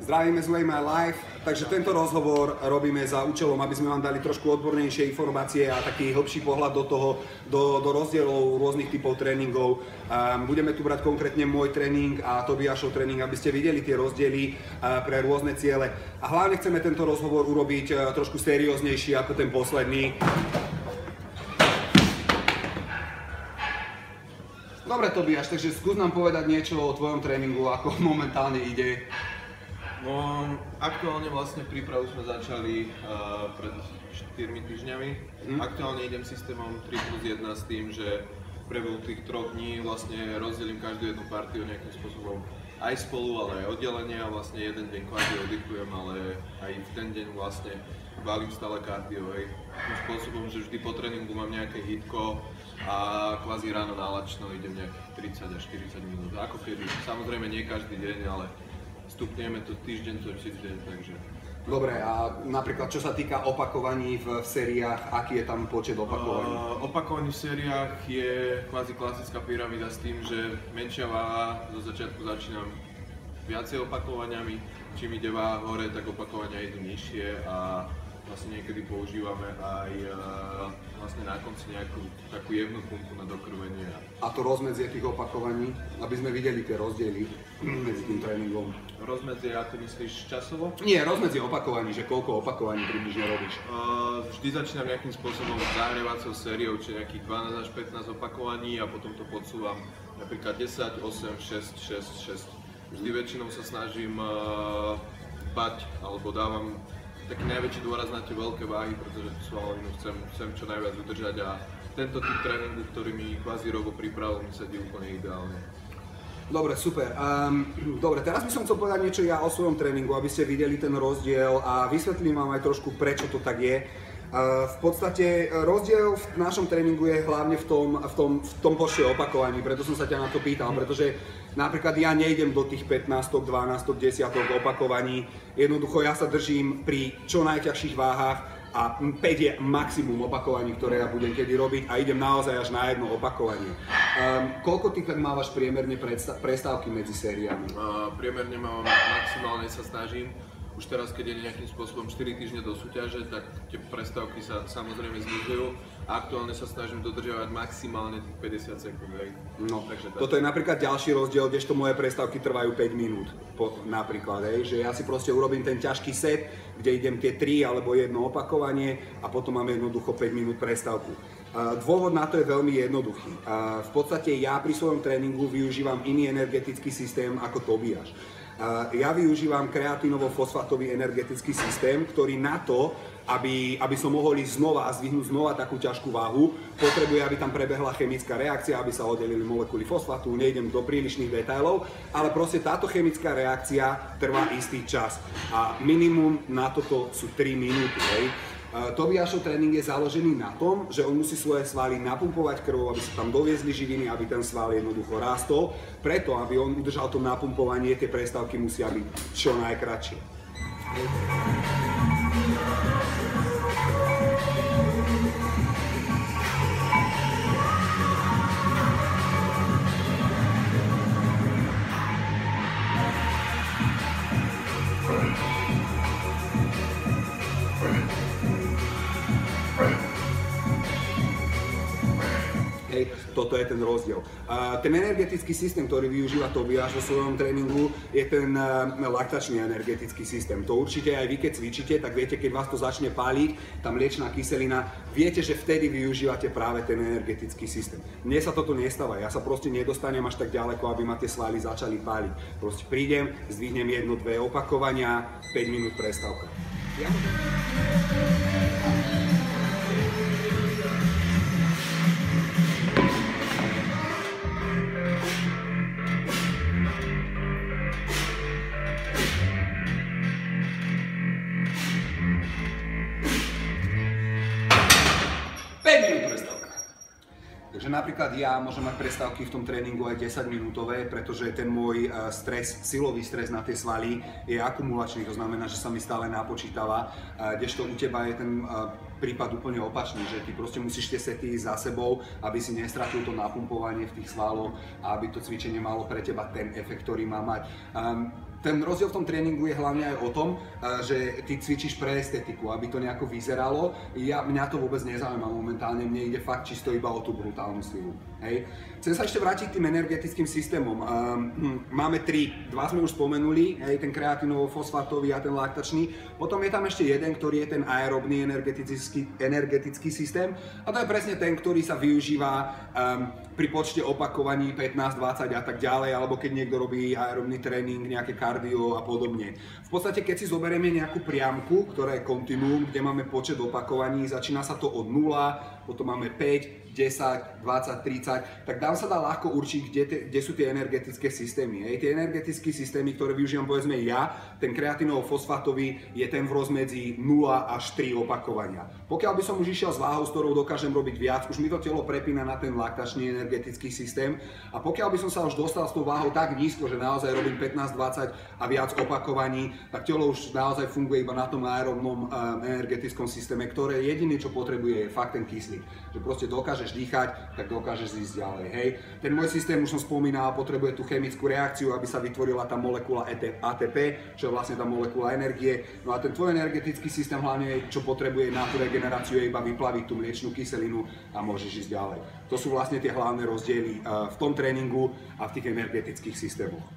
Zdravíme z Way My Life, takže tento rozhovor robíme za účelom, aby sme vám dali trošku odbornejšie informácie a taký hlbší pohľad do toho, do rozdielov rôznych typov tréningov. Budeme tu brať konkrétne môj tréning a Tobiášov tréning, aby ste videli tie rozdiely pre rôzne ciele. A hlavne chceme tento rozhovor urobiť trošku serióznejší ako ten posledný. Dobre, Tobiáš, takže skús nám povedať niečo o tvojom tréningu, ako momentálne ide. No, aktuálne vlastne prípravu sme začali pred 4 týždňami. Aktuálne idem systémom 3+1 s tým, že v priebehu tých 3 dní vlastne rozdelím každú jednu partiu nejakým spôsobom aj spolu, ale aj oddelenie a vlastne jeden deň kardio oddychujem, ale aj v ten deň vlastne valím stále kardio, hej. Tým spôsobom, že vždy po tréningu mám nejaké hitko a kvázi ráno nálačno idem nejakých 30 až 40 minút, ako kedy. Samozrejme nie každý deň, ale stupňujeme to týždeň to týždeň, takže... Dobre, a napríklad čo sa týka opakovaní v sériách, aký je tam počet opakovaní? Opakovaní v sériách je kvázi klasická pyramída s tým, že menšia váha, zo začiatku začínam viacej opakovaniami, čím ide váha hore, tak opakovania idú nižšie a vlastne niekedy používame aj vlastne na konci nejakú takú jemnú pumpu na dokrvenie. A to rozmedzie tých opakovaní, aby sme videli tie rozdiely medzi tým tréningom. Rozmedzie, ako myslíš, časovo? Nie, rozmedzie opakovaní, že koľko opakovaní približne robíš? Vždy začínam nejakým spôsobom zahrievacou sériou, či nejakých 12 až 15 opakovaní a potom to podsúvam napríklad 10, 8, 6, 6, 6. Vždy väčšinou sa snažím bať, alebo dávam taký najväčší dôraz na tie veľké váhy, pretože tú svalovinu chcem čo najviac udržať a tento typ tréningu, ktorý mi kvázi robo pripravil, mi sedí úplne ideálne. Dobre, super. Dobre, teraz by som chcel povedať niečo ja o svojom tréningu, aby ste videli ten rozdiel a vysvetlím vám aj trošku, prečo to tak je. V podstate rozdiel v našom tréningu je hlavne v tom počte opakovaní, preto som sa ťa na to pýtal, pretože napríklad ja nejdem do tých 15, 12, 10 opakovaní, jednoducho ja sa držím pri čo najťažších váhach a 5 je maximum opakovaní, ktoré ja budem kedy robiť a idem naozaj až na jedno opakovanie. Koľko ty tak mávaš priemerne prestávky medzi sériami? Priemerne mám maximálne, sa snažím. Už teraz, keď je nejakým spôsobom 4 týždne do súťaže, tak tie prestávky sa samozrejme znižujú a aktuálne sa snažím dodržiavať maximálne tých 50 sekúnd. No, toto je napríklad ďalší rozdiel, kdežto moje prestávky trvajú 5 minút napríklad, že ja si proste urobím ten ťažký set, kde idem tie 3 alebo jedno opakovanie a potom mám jednoducho 5 minút prestávku. Dôvod na to je veľmi jednoduchý. V podstate ja pri svojom tréningu využívam iný energetický systém ako Tobiáš. Ja využívam kreatínovo-fosfátový energetický systém, ktorý na to, aby som mohol ísť znova a zdvihnúť znova takú ťažkú váhu, potrebuje, aby tam prebehla chemická reakcia, aby sa oddelili molekuly fosfátu, nejdem do prílišných detailov, ale proste táto chemická reakcia trvá istý čas a minimum na toto sú 3 minúty. Tobiášov tréning je založený na tom, že on musí svoje svaly napumpovať krvou, aby sa tam doviezli živiny, aby ten sval jednoducho rástol. Preto, aby on udržal to napumpovanie, tie prestávky musia byť čo najkratšie. Toto je ten rozdiel. Ten energetický systém, ktorý využíva Tobiáš vo svojom tréningu, je ten laktačný energetický systém. To určite aj vy, keď cvičíte, tak viete, keď vás to začne páliť, tá mliečna kyselina, viete, že vtedy využívate práve ten energetický systém. Mne sa toto nestáva, ja sa proste nedostanem až tak ďaleko, aby ma tie svaly začali páliť. Proste prídem, zdvihnem 1-2 opakovania, 5 minút prestávka. Takže napríklad ja môžem mať prestávky v tom tréningu aj 10 minútové, pretože ten môj stres, silový stres na tie svaly je akumulačný, to znamená, že sa mi stále napočítava, kdežto u teba je ten prípad úplne opačný, že ty proste musíš tie sety za sebou, aby si nestratil to napumpovanie v tých svaloch a aby to cvičenie malo pre teba ten efekt, ktorý má mať. ten rozdiel v tom tréningu je hlavne aj o tom, že ty cvičíš pre estetiku, aby to nejako vyzeralo. Mňa to vôbec nezaujíma momentálne, mne ide fakt čisto iba o tú brutálnu silu. Hej. Chcem sa ešte vrátiť k tým energetickým systémom. Máme 3, 2 sme už spomenuli, hej, ten kreatinovo-fosfátový a ten laktačný. Potom je tam ešte jeden, ktorý je ten aerobný energetický systém. A to je presne ten, ktorý sa využíva pri počte opakovaní 15, 20 a tak ďalej, alebo keď niekto robí aerobný tréning, nejaké kardio a podobne. V podstate, keď si zoberieme nejakú priamku, ktorá je kontinuum, kde máme počet opakovaní, začína sa to od 0, potom máme 5, 10, 20, 30, tak tam sa dá ľahko určiť, kde sú tie energetické systémy. Hej. Tie energetické systémy, ktoré využívam povedzme ja, ten kreatinovo-fosfátový je ten v rozmedzi 0 až 3 opakovania. Pokiaľ by som už išiel s váhou, s ktorou dokážem robiť viac, už mi to telo prepína na ten laktačný energetický systém, a pokiaľ by som sa už dostal s tou váhou tak nízko, že naozaj robím 15, 20 a viac opakovaní, tak telo už naozaj funguje iba na tom aerobnom energetickom systéme, ktoré jediné, čo potrebuje, je fakt ten kyslík. Že proste dokážeš dýchať, tak dokážeš ísť ďalej. Hej. Ten môj systém, už som spomínal, potrebuje tú chemickú reakciu, aby sa vytvorila tá molekula ATP, čo je vlastne tá molekula energie. No a ten tvoj energetický systém hlavne, čo potrebuje na tú regeneráciu, je iba vyplaviť tú mliečnú kyselinu a môžeš ísť ďalej. To sú vlastne tie hlavné rozdiely v tom tréningu a v tých energetických systémoch.